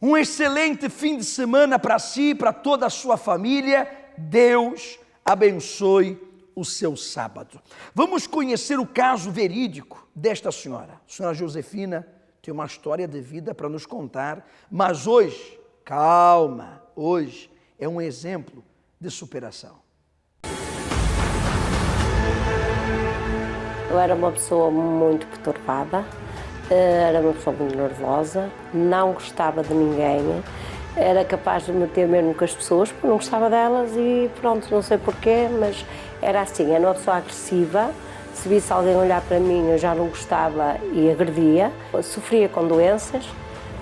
Um excelente fim de semana para si e para toda a sua família. Deus abençoe o seu sábado. Vamos conhecer o caso verídico desta senhora. A senhora Josefina tem uma história de vida para nos contar, mas hoje, calma, hoje é um exemplo de superação. Eu era uma pessoa muito perturbada, era uma pessoa muito nervosa, não gostava de ninguém, era capaz de me meter mesmo com as pessoas porque não gostava delas e pronto, não sei porquê, mas era assim, era uma pessoa agressiva. Se visse alguém olhar para mim, eu já não gostava e agredia. Eu sofria com doenças,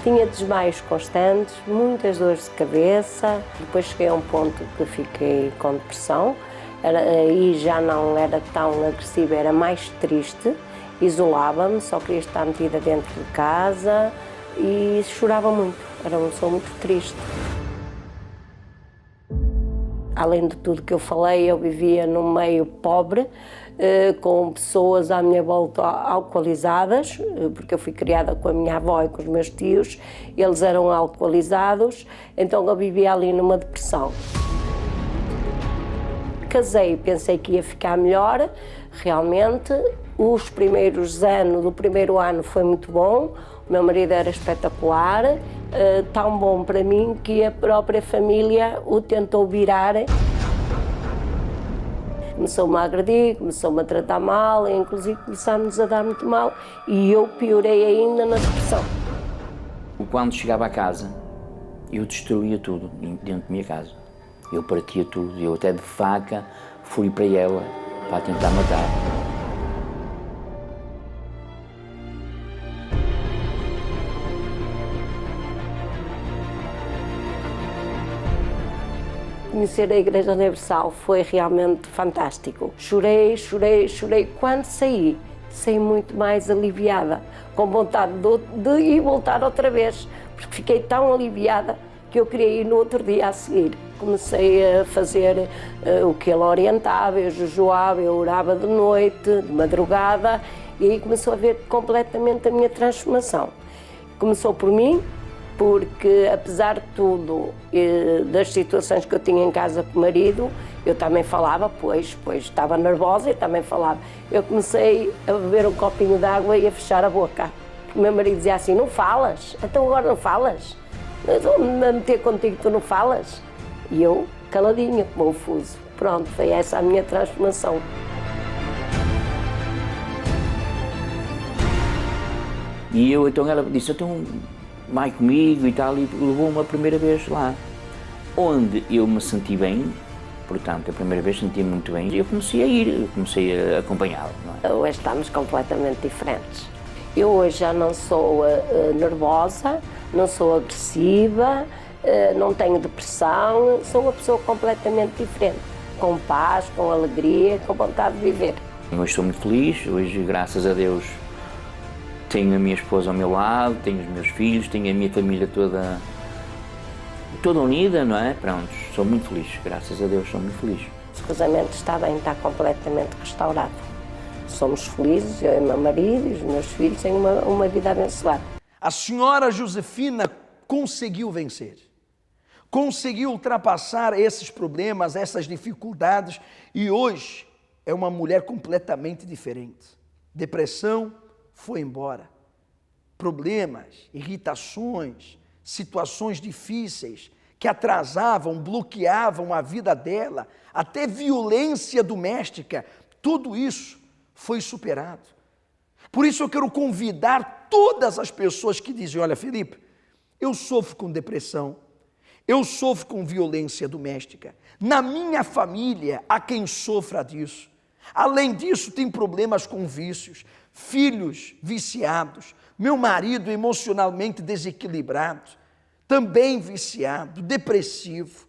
tinha desmaios constantes, muitas dores de cabeça. Depois cheguei a um ponto que fiquei com depressão. Aí já não era tão agressiva, era mais triste. Isolava-me, só queria estar metida dentro de casa e chorava muito. Era uma pessoa muito triste. Além de tudo que eu falei, eu vivia num meio pobre, com pessoas à minha volta alcoolizadas, porque eu fui criada com a minha avó e com os meus tios, eles eram alcoolizados, então eu vivia ali numa depressão. Casei, pensei que ia ficar melhor, realmente. Os primeiros anos, do primeiro ano foi muito bom, o meu marido era espetacular, tão bom para mim que a própria família o tentou virar. Começou-me a agredir, começou-me a tratar mal, e inclusive começámos a dar muito mal e eu piorei ainda na depressão. Quando chegava a casa, eu destruía tudo dentro da minha casa. Eu partia tudo, eu até de faca fui para ela para tentar matar. Conhecer a Igreja Universal foi realmente fantástico. Chorei. Quando saí muito mais aliviada, com vontade de ir voltar outra vez, porque fiquei tão aliviada que eu queria ir no outro dia a seguir. Comecei a fazer o que ele orientava, eu jejuava, eu orava de noite, de madrugada, e aí começou a ver completamente a minha transformação. Começou por mim, porque apesar de tudo, das situações que eu tinha em casa com o marido, eu também falava, pois estava nervosa e também falava. Eu comecei a beber um copinho de água e a fechar a boca. O meu marido dizia assim, não falas? Então agora não falas? Eu estou-me a meter contigo, tu não falas? E eu, caladinha, confuso. Pronto, foi essa a minha transformação. E eu, então ela disse, então vai comigo e tal, e levou-me a primeira vez lá, onde eu me senti bem, portanto, a primeira vez senti-me muito bem, e eu comecei a ir, comecei a acompanhá-la. Hoje estamos completamente diferentes. Eu hoje já não sou nervosa, não sou agressiva, não tenho depressão, sou uma pessoa completamente diferente, com paz, com alegria, com vontade de viver. Hoje estou muito feliz, hoje, graças a Deus, tenho a minha esposa ao meu lado, tenho os meus filhos, tenho a minha família toda unida, não é? Pronto, sou muito feliz, graças a Deus, sou muito feliz. O casamento está bem, está completamente restaurado. Somos felizes, eu e meu marido e os meus filhos têm uma vida abençoada. A senhora Josefina conseguiu vencer, conseguiu ultrapassar esses problemas, essas dificuldades e hoje é uma mulher completamente diferente. Depressão foi embora. Problemas, irritações, situações difíceis que atrasavam, bloqueavam a vida dela, até violência doméstica, tudo isso foi superado. Por isso eu quero convidar todas as pessoas que dizem, olha Felipe, eu sofro com depressão, eu sofro com violência doméstica, na minha família há quem sofra disso. Além disso, tem problemas com vícios, filhos viciados, meu marido emocionalmente desequilibrado, também viciado, depressivo.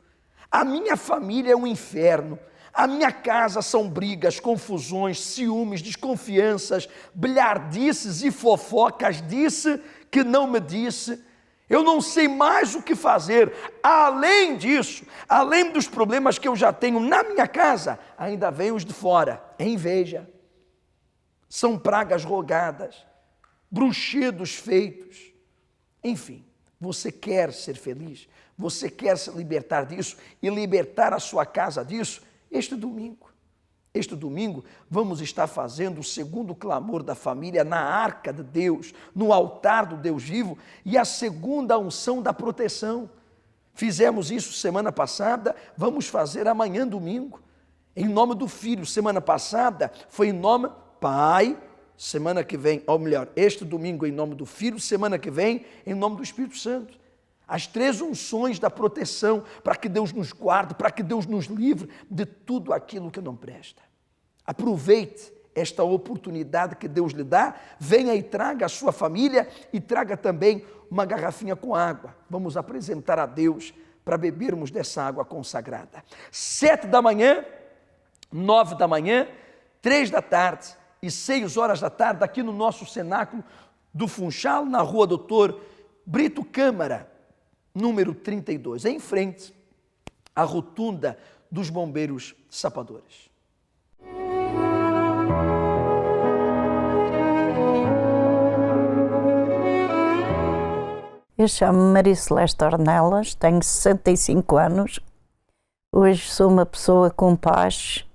A minha família é um inferno, a minha casa são brigas, confusões, ciúmes, desconfianças, bilhardices e fofocas, disse que não me disse. Eu não sei mais o que fazer. Além disso, além dos problemas que eu já tenho na minha casa, ainda vem os de fora. É inveja. São pragas rogadas, bruxedos feitos. Enfim, Você quer ser feliz? Você quer se libertar disso e libertar a sua casa disso? Este domingo, vamos estar fazendo o segundo clamor da família na arca de Deus, no altar do Deus vivo, e a segunda unção da proteção. Fizemos isso semana passada, vamos fazer amanhã, domingo, em nome do Filho. Semana passada foi em nome Pai, semana que vem, ou melhor, este domingo em nome do Filho, semana que vem em nome do Espírito Santo. As 3 unções da proteção, para que Deus nos guarde, para que Deus nos livre de tudo aquilo que não presta. Aproveite esta oportunidade que Deus lhe dá, venha e traga a sua família e traga também uma garrafinha com água. Vamos apresentar a Deus para bebermos dessa água consagrada. 7 da manhã, 9 da manhã, 3 da tarde e 6 horas da tarde, aqui no nosso cenáculo do Funchal, na rua Doutor Brito Câmara, número 32, em frente à rotunda dos Bombeiros Sapadores. Eu chamo-me Maria Celeste Ornelas, tenho 65 anos. Hoje sou uma pessoa com paz,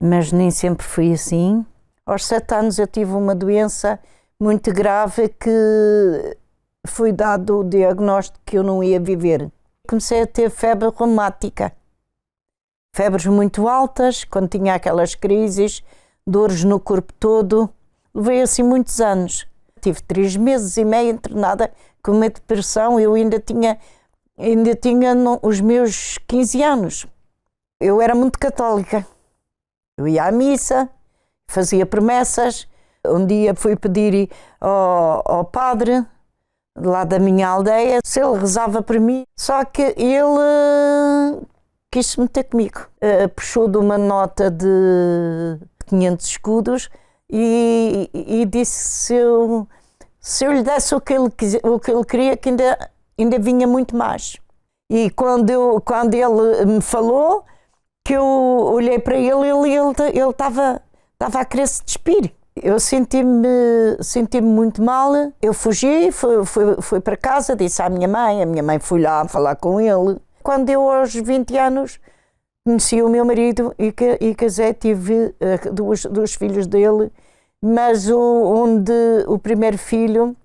mas nem sempre fui assim. Aos 7 anos eu tive uma doença muito grave que foi dado o diagnóstico que eu não ia viver. Comecei a ter febre reumática, febres muito altas, quando tinha aquelas crises, dores no corpo todo. Levei assim muitos anos. Tive 3 meses e meio internada com uma depressão. Eu ainda tinha os meus 15 anos. Eu era muito católica. Eu ia à missa, fazia promessas. Um dia fui pedir ao padre lá da minha aldeia se ele rezava por mim. Só que ele quis se meter comigo. Puxou de uma nota de 500 escudos e disse se eu lhe desse o que ele queria, que ainda vinha muito mais. E quando ele me falou, que eu olhei para ele estava a querer se despir. Eu senti-me muito mal, eu fugi, fui para casa, disse à minha mãe foi lá falar com ele. Quando eu aos 20 anos conheci o meu marido e casei, tive dois filhos dele, mas o primeiro filho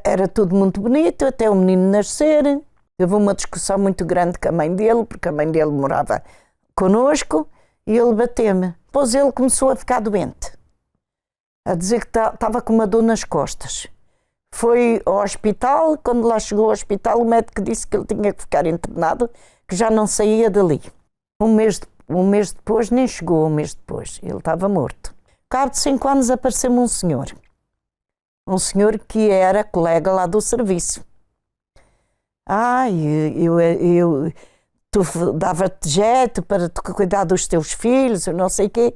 era tudo muito bonito, até o menino nascer. Houve uma discussão muito grande com a mãe dele, porque a mãe dele morava connosco, e ele bateu-me. Depois ele começou a ficar doente, a dizer que estava com uma dor nas costas. Foi ao hospital, quando lá chegou ao hospital, o médico disse que ele tinha que ficar internado, que já não saía dali. Um mês depois, nem chegou um mês depois, ele estava morto. Cabo de 5 anos apareceu-me um senhor que era colega lá do serviço. Tu dava-te jeito para tu cuidar dos teus filhos, eu não sei o quê.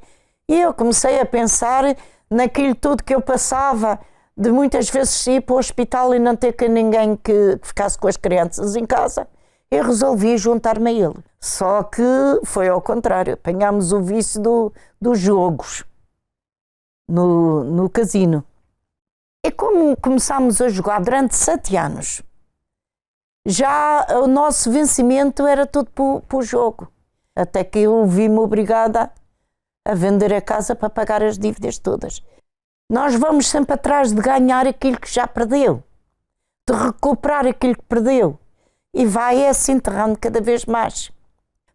E eu comecei a pensar naquilo tudo que eu passava, de muitas vezes ir para o hospital e não ter ninguém que ficasse com as crianças em casa. Eu resolvi juntar-me a ele. Só que foi ao contrário, apanhámos o vício dos jogos no casino. E como começámos a jogar durante 7 anos, já o nosso vencimento era tudo para o jogo. Até que eu vi-me obrigada a vender a casa para pagar as dívidas todas. Nós vamos sempre atrás de ganhar aquilo que já perdeu, de recuperar aquilo que perdeu. E vai se enterrando cada vez mais.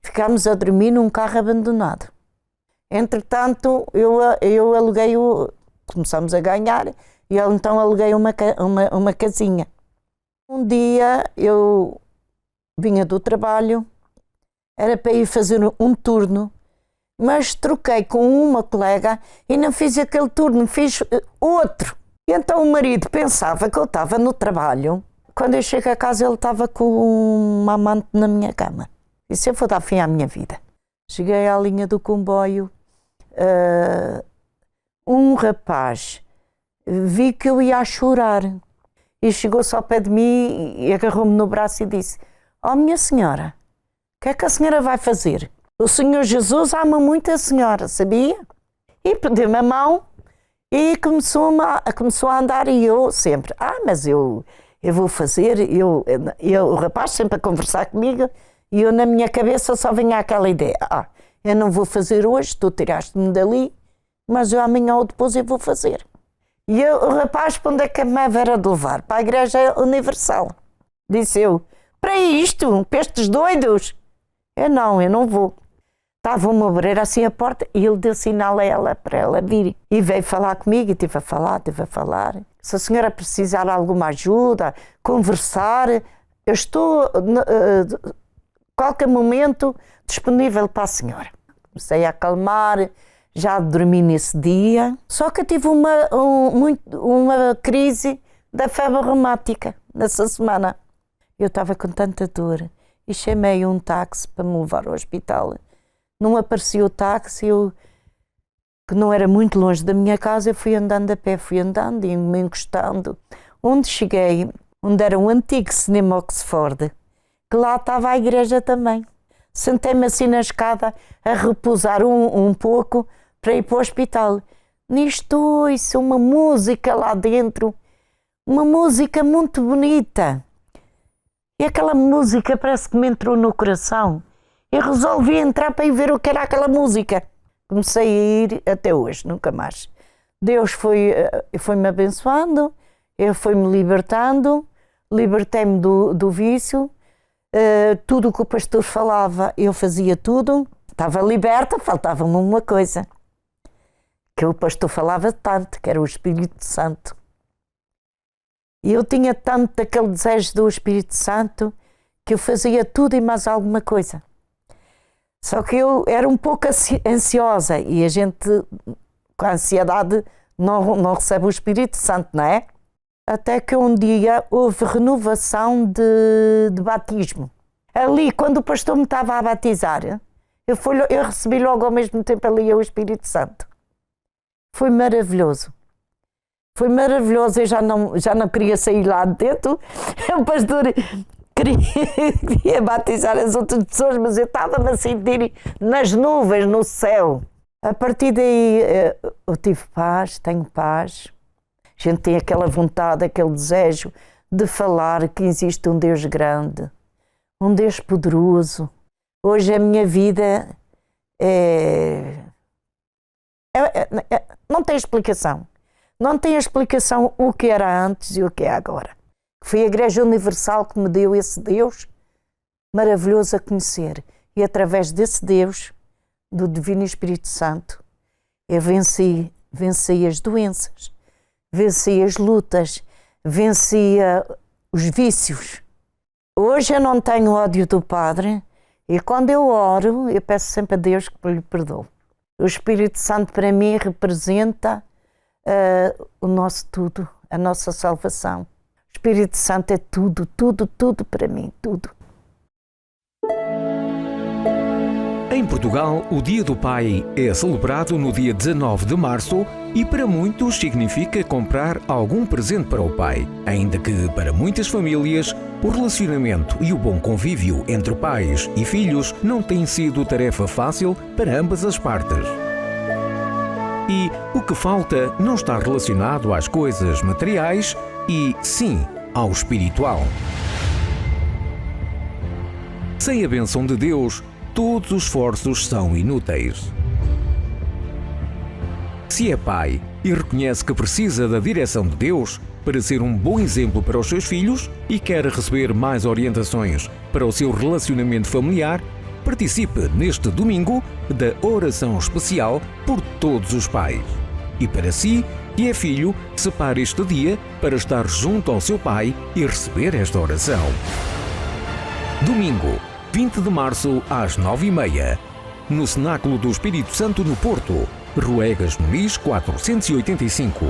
Ficámos a dormir num carro abandonado. Entretanto, eu aluguei, começamos a ganhar, e eu então aluguei uma casinha. Um dia eu vinha do trabalho, era para ir fazer um turno, mas troquei com uma colega e não fiz aquele turno, fiz outro. E então o marido pensava que eu estava no trabalho. Quando eu chego a casa, ele estava com uma amante na minha cama. Disse, eu vou dar fim à minha vida. Cheguei à linha do comboio, um rapaz, vi que eu ia a chorar. E chegou-se ao pé de mim e agarrou-me no braço e disse, oh minha senhora, o que é que a senhora vai fazer? O Senhor Jesus ama muito a senhora, sabia? E pediu-me a mão e começou a andar, e eu sempre, mas eu eu vou fazer, o rapaz sempre a conversar comigo, e eu na minha cabeça só vinha aquela ideia, eu não vou fazer hoje, tu tiraste-me dali, mas eu amanhã ou depois eu vou fazer. E o rapaz, para onde é que me era de levar? Para a Igreja Universal. Disse eu, para isto, para estes doidos? Eu não vou. Estava uma obreira assim à porta e ele deu sinal a ela, para ela vir. E veio falar comigo e estive a falar. Se a senhora precisar de alguma ajuda, conversar, eu estou, a qualquer momento, disponível para a senhora. Comecei a acalmar, já dormi nesse dia. Só que eu tive uma crise da febre reumática nessa semana. Eu estava com tanta dor e chamei um táxi para me levar ao hospital. Não aparecia o táxi, que não era muito longe da minha casa, eu fui andando a pé, e me encostando. Onde cheguei, onde era um antigo cinema Oxford, que lá estava a igreja também. Sentei-me assim na escada a repousar um pouco para ir para o hospital. Nisto ouço uma música lá dentro, uma música muito bonita. E aquela música parece que me entrou no coração. Eu resolvi entrar para ir ver o que era aquela música. Comecei a ir até hoje, nunca mais. Deus foi-me abençoando, foi-me libertando, libertei-me do vício. Tudo o que o pastor falava, eu fazia tudo. Estava liberta, faltava-me uma coisa. Que o pastor falava tanto, que era o Espírito Santo. E eu tinha tanto aquele desejo do Espírito Santo que eu fazia tudo e mais alguma coisa. Só que eu era um pouco ansiosa e a gente, com a ansiedade, não recebe o Espírito Santo, não é? Até que um dia houve renovação de batismo. Ali, quando o pastor me estava a batizar, eu recebi logo ao mesmo tempo ali o Espírito Santo. Foi maravilhoso. Foi maravilhoso, eu já não queria sair lá de dentro. O pastor queria batizar as outras pessoas, mas eu estava a sentir nas nuvens, no céu. A partir daí eu tive paz, tenho paz. A gente tem aquela vontade, aquele desejo de falar que existe um Deus grande, um Deus poderoso. Hoje a minha vida não tem explicação. Não tem explicação o que era antes e o que é agora. Foi a Igreja Universal que me deu esse Deus maravilhoso a conhecer. E através desse Deus, do Divino Espírito Santo, eu venci as doenças, venci as lutas, venci os vícios. Hoje eu não tenho ódio do Padre e quando eu oro, eu peço sempre a Deus que lhe perdoe. O Espírito Santo para mim representa o nosso tudo, a nossa salvação. O Espírito Santo é tudo, tudo, tudo para mim, tudo. Em Portugal, o Dia do Pai é celebrado no dia 19 de março e para muitos significa comprar algum presente para o pai, ainda que para muitas famílias o relacionamento e o bom convívio entre pais e filhos não tem sido tarefa fácil para ambas as partes. E o que falta não está relacionado às coisas materiais e, sim, ao espiritual. Sem a bênção de Deus, todos os esforços são inúteis. Se é pai e reconhece que precisa da direção de Deus para ser um bom exemplo para os seus filhos e quer receber mais orientações para o seu relacionamento familiar, participe neste domingo da oração especial por todos os pais. E para si, que é filho, separe este dia para estar junto ao seu pai e receber esta oração. Domingo, 20 de março, às 9h30, no Cenáculo do Espírito Santo no Porto, Rua Egas Muniz 485.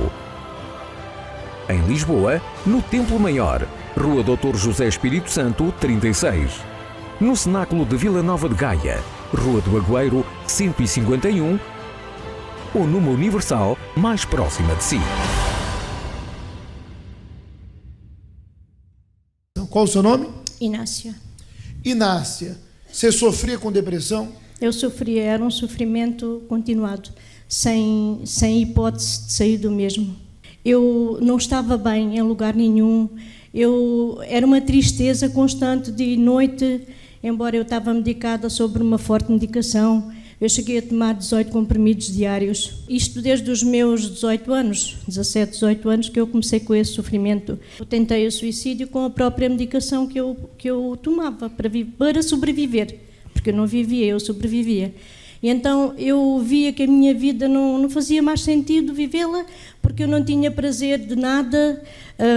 Em Lisboa, no Templo Maior, Rua Dr. José Espírito Santo 36. No Cenáculo de Vila Nova de Gaia, Rua do Agüeiro 151, ou numa Universal mais próxima de si. Qual o seu nome? Inácia. Inácia, você sofria com depressão? Eu sofria, era um sofrimento continuado, sem hipótese de sair do mesmo. Eu não estava bem em lugar nenhum, Era uma tristeza constante de noite, embora eu estava medicada sobre uma forte medicação. Eu cheguei a tomar 18 comprimidos diários. Isto desde os meus 18 anos, 17, 18 anos, que eu comecei com esse sofrimento. Eu tentei o suicídio com a própria medicação que eu tomava para sobreviver, porque eu não vivia, eu sobrevivia. E então eu via que a minha vida não fazia mais sentido vivê-la, porque eu não tinha prazer de nada,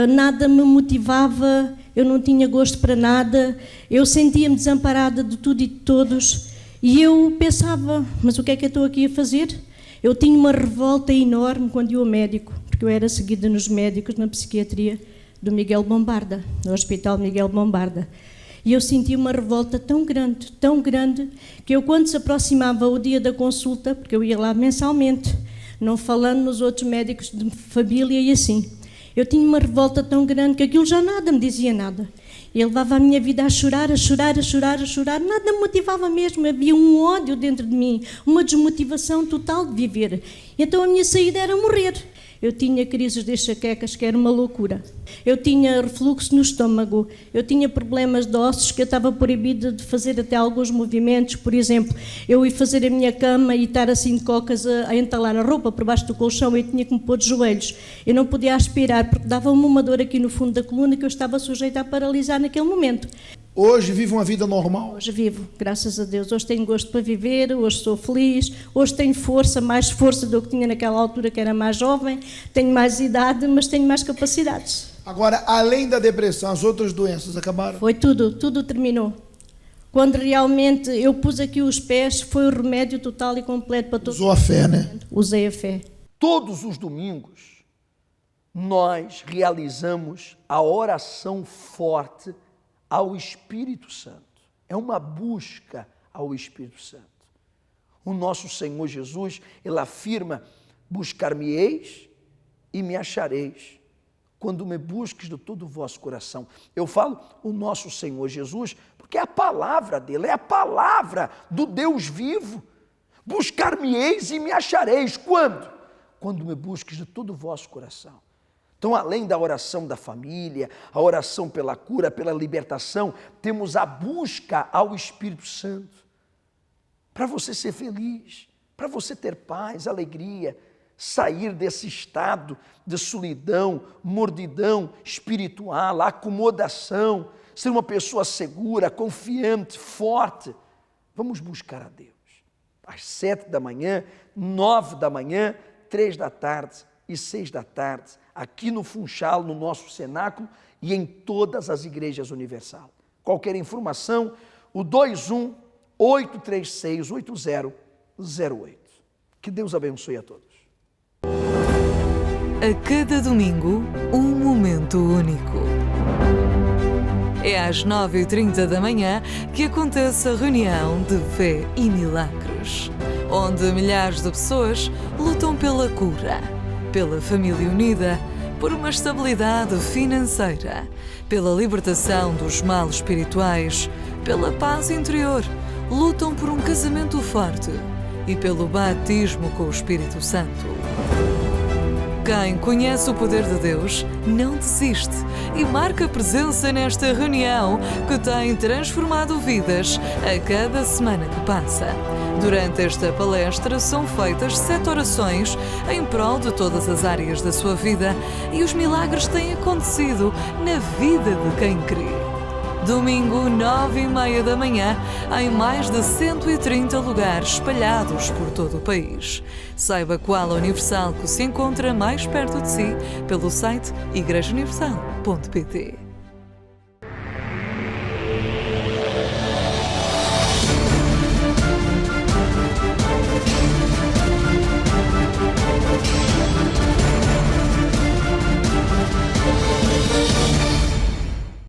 nada me motivava, eu não tinha gosto para nada, eu sentia-me desamparada de tudo e de todos. E eu pensava, mas o que é que eu estou aqui a fazer? Eu tinha uma revolta enorme quando ia ao médico, porque eu era seguida nos médicos na psiquiatria do Miguel Bombarda, no Hospital Miguel Bombarda. E eu sentia uma revolta tão grande, que eu, quando se aproximava o dia da consulta, porque eu ia lá mensalmente, não falando nos outros médicos de família e assim, eu tinha uma revolta tão grande que aquilo já nada me dizia nada. Eu levava a minha vida a chorar, nada me motivava mesmo, havia um ódio dentro de mim, uma desmotivação total de viver. Então a minha saída era morrer. Eu tinha crises de enxaquecas, que era uma loucura. Eu tinha refluxo no estômago, eu tinha problemas de ossos, que eu estava proibida de fazer até alguns movimentos. Por exemplo, eu ia fazer a minha cama e estar assim de cócas a entalar a roupa por baixo do colchão e tinha que me pôr de joelhos. Eu não podia aspirar, porque dava-me uma dor aqui no fundo da coluna que eu estava sujeita a paralisar naquele momento. Hoje vive uma vida normal? Hoje vivo, graças a Deus. Hoje tenho gosto para viver, hoje sou feliz, hoje tenho força, mais força do que tinha naquela altura, que era mais jovem, tenho mais idade, mas tenho mais capacidades. Agora, além da depressão, as outras doenças acabaram? Foi tudo terminou. Quando realmente eu pus aqui os pés, foi o remédio total e completo para todos. Usou a fé, né? Usei a fé. Todos os domingos, nós realizamos a oração forte ao Espírito Santo. É uma busca ao Espírito Santo. O nosso Senhor Jesus, ele afirma: buscar-me-eis e me achareis, quando me busques de todo o vosso coração. Eu falo o nosso Senhor Jesus, porque é a palavra dele, é a palavra do Deus vivo. Buscar-me-eis e me achareis. Quando? Quando me busques de todo o vosso coração. Então, além da oração da família, a oração pela cura, pela libertação, temos a busca ao Espírito Santo, para você ser feliz, para você ter paz, alegria, sair desse estado de solidão, mordidão espiritual, acomodação, ser uma pessoa segura, confiante, forte. Vamos buscar a Deus. Às 7 da manhã, 9 da manhã, 3 da tarde e 6 da tarde, aqui no Funchal, no nosso cenáculo e em todas as igrejas universal. Qualquer informação, o 21-836-8008. Que Deus abençoe a todos. A cada domingo, um momento único. É às 9h30 da manhã que acontece a reunião de fé e milagres, onde milhares de pessoas lutam pela cura, pela família unida, por uma estabilidade financeira, pela libertação dos males espirituais, pela paz interior, lutam por um casamento forte e pelo batismo com o Espírito Santo. Quem conhece o poder de Deus não desiste e marca presença nesta reunião que tem transformado vidas a cada semana que passa. Durante esta palestra são feitas 7 orações em prol de todas as áreas da sua vida e os milagres têm acontecido na vida de quem crê. Domingo, 9h30 da manhã, em mais de 130 lugares espalhados por todo o país. Saiba qual a Universal que se encontra mais perto de si pelo site igrejauniversal.pt.